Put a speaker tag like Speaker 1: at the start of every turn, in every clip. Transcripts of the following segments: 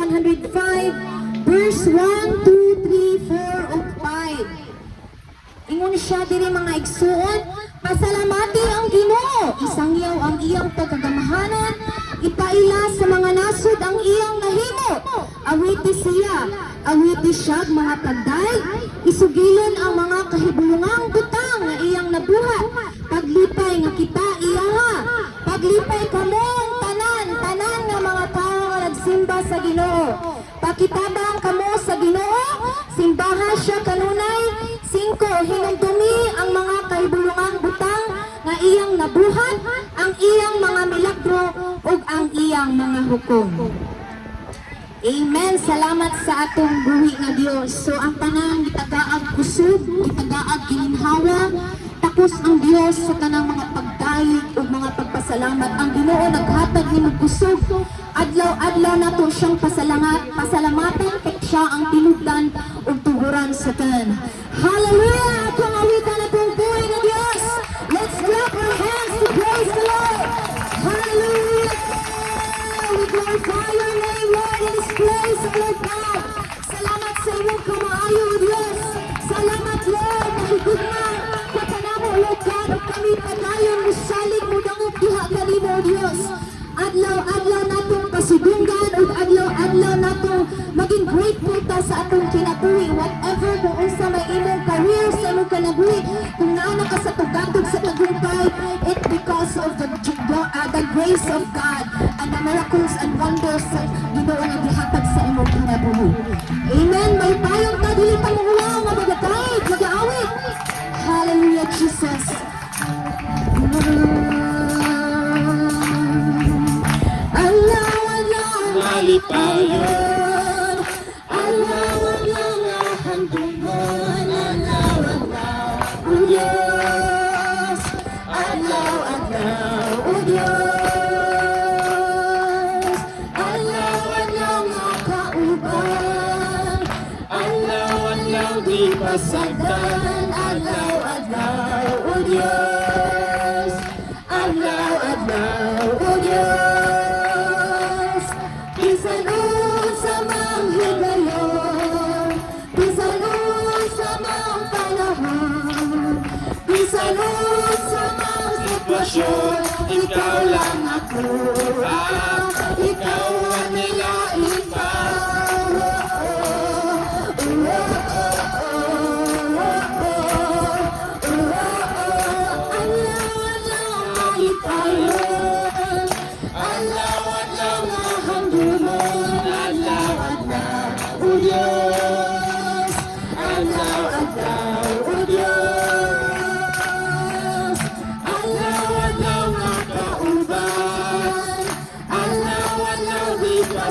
Speaker 1: 105, verse 1, 2, 3, 4, ug 5. Ingon siya diri mga igsuon, pasalamati ang Ginoo, isangyaw ang iyang pagkagamahanan, ipaila sa mga nasud ang iyang nahimo. Awiti siya, awiti siya mga pagday, isugilon ang mga kahibulungang butang nga iyang nabuhat. Paglipay nga kita iyaha, paglipay kamo ang tanan nga mga tao nga nagsimba sa Ginoo. Pakitabang kamo sa Ginoo, simbahan siya kanunay. 5, hinumdumi ang mga kahibulungang butang nga iyang nabuhat, ang iyang mga milagro ug ang iyang mga hukom. Amen. Salamat sa atong buhi nga Dios. So ang tanang gitagaag kusog, gitagaag gininhawa, tapos ang Dios sa tanang mga pagdayeg ug mga pagpasalamat. Ang Ginoo naghatag nimo kusog, adlaw-adlaw nato siyang pasalamatan kay siya ang tinubdan ug tuguran sa tanan. Hallelujah! Atong awitan atong buhi nga Dios. Let's clap our hands to praise the Lord. Hallelujah! We glorify your name, Lord, in this place, O Lord God. Salamat sa imong kamaayo, Dios. Salamat, Lord, mahigugma sa kanamo, Lord God, ug kami padayon musalig mo dangog diha kanimo, Dios. Adlaw-adlaw natong kasudungan ug adlaw-adlaw natong maging grateful ta sa atong kinabuhi, whatever kung unsa may imong career sa imong kinabuhi, kung naana ka sa tugatog sa tagumpay, it because of the grace of God and the miracles and wonders sa Ginoo nga gihatag sa imong kinabuhi. Amen. May payong ka dili ta mohuwa nga magatayg, magaawit. Hallelujah, Jesus. Malipayon, alaw-alaw nga handungan, alaw-alaw, O Diyos, alaw-alaw, O Diyos, alaw-alaw nga kauban, alaw-alaw di pasagdan, alaw-alaw, O Diyos, alaw-alaw, O Diyos. Pisanon sa mga higayon, pisanon sa mga panahon, pisanon sa mga sitwasyon, ikaw lang ako, ikaw ang nilain pa.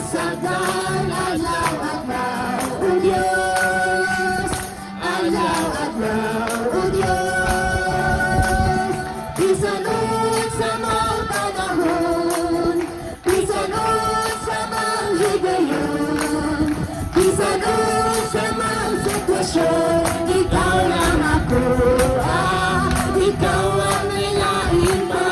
Speaker 1: Sagan, alaw-alaw, O Diyos, alaw-alaw, O Diyos. Pisanon sa mga panahon, pisanon sa mga higayon, pisanon sa mga sitwasyon, ikaw lang ako, ikaw ang nilain pa.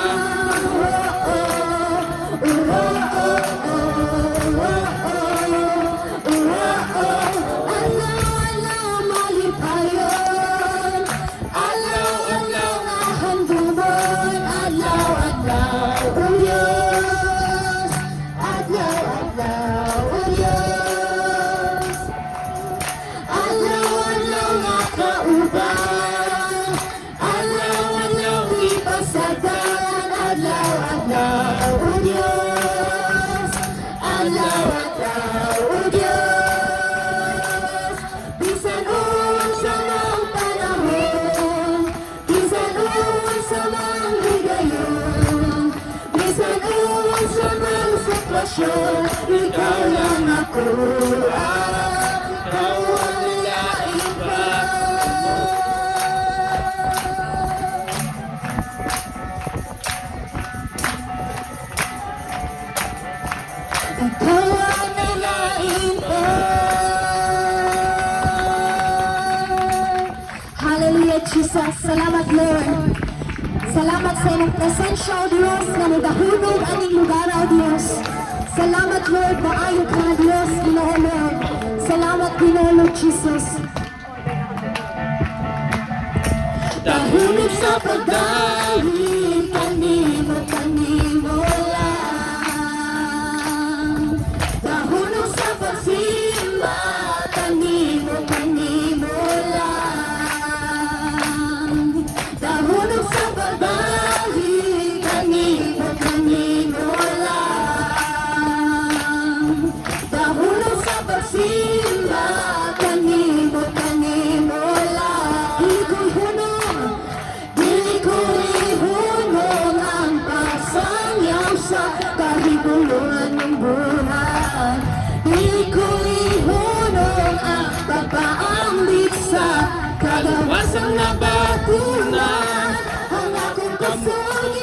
Speaker 1: Ikaw lang ako, ikaw ang nilain pa. Ikaw ang nilain pa. Hallelujah, Jesus. Salamat, Lord. Salamat sa imong presensya, O Diyos, na nagahulog aning lugar, O Diyos. Salamat, Lord, maayo ka, Diyos, Ginoo. dahil kanimo lang. Nahulog sa pagsimba, kanimo lang. Nahulog sa pagdahil, kanimo lang. Nahulog sa pagsimba, kanimo lang. Dili ko ihunong ang pagsangyaw sa kahiguluhan ng buhay. Dili ko ihunong ang pagpaambit sa kagawasang nabatunan. Ang akong kasunod